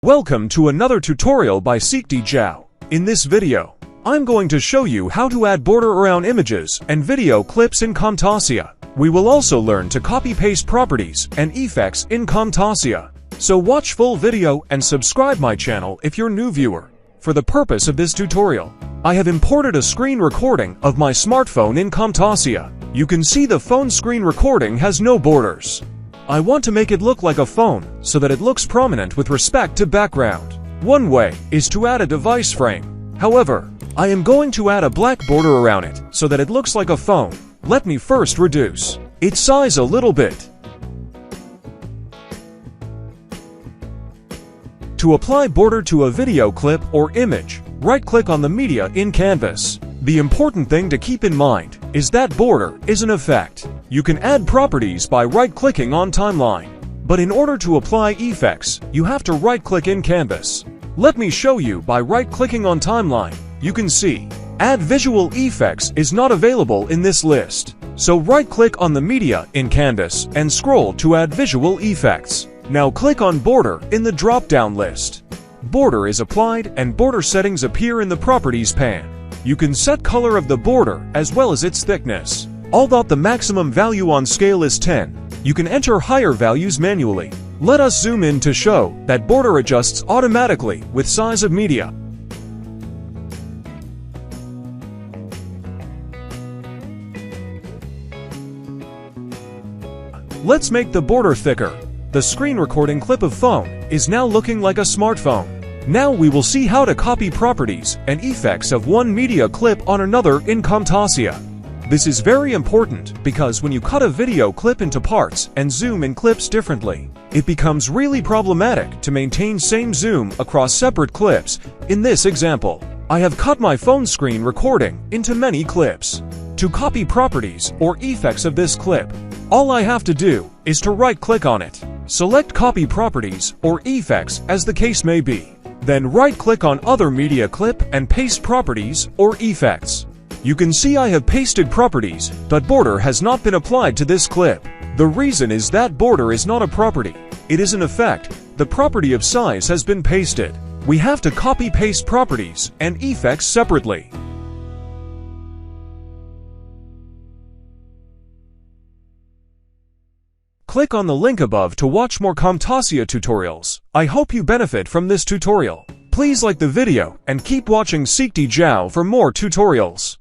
Welcome to another tutorial by Seekhty. In this video, I'm going to show you how to add border around images and video clips in Camtasia. We will also learn to copy-paste properties and effects in Camtasia. So watch full video and subscribe my channel if you're new viewer. For the purpose of this tutorial, I have imported a screen recording of my smartphone in Camtasia. You can see the phone screen recording has no borders. I want to make it look like a phone so that it looks prominent with respect to background. One way is to add a device frame. However, I am going to add a black border around it so that it looks like a phone. Let me first reduce its size a little bit. To apply border to a video clip or image, right-click on the media in Canvas. The important thing to keep in mind is that border is an effect. You can add properties by right-clicking on Timeline. But in order to apply effects, you have to right-click in Canvas. Let me show you by right-clicking on Timeline. You can see, Add Visual Effects is not available in this list. So right-click on the media in Canvas and scroll to Add Visual Effects. Now click on Border in the drop-down list. Border is applied and border settings appear in the Properties pane. You can set color of the border as well as its thickness. Although the maximum value on scale is 10, you can enter higher values manually. Let us zoom in to show that border adjusts automatically with size of media. Let's make the border thicker. The screen recording clip of phone is now looking like a smartphone. Now we will see how to copy properties and effects of one media clip on another in Camtasia. This is very important because when you cut a video clip into parts and zoom in clips differently, it becomes really problematic to maintain same zoom across separate clips. In this example, I have cut my phone screen recording into many clips. To copy properties or effects of this clip, all I have to do is to right-click on it. Select Copy Properties or Effects as the case may be. Then right-click on Other Media Clip and paste Properties or Effects. You can see I have pasted properties, but border has not been applied to this clip. The reason is that border is not a property. It is an effect. The property of size has been pasted. We have to copy-paste properties and effects separately. Click on the link above to watch more Camtasia tutorials. I hope you benefit from this tutorial. Please like the video and keep watching Seekhty for more tutorials.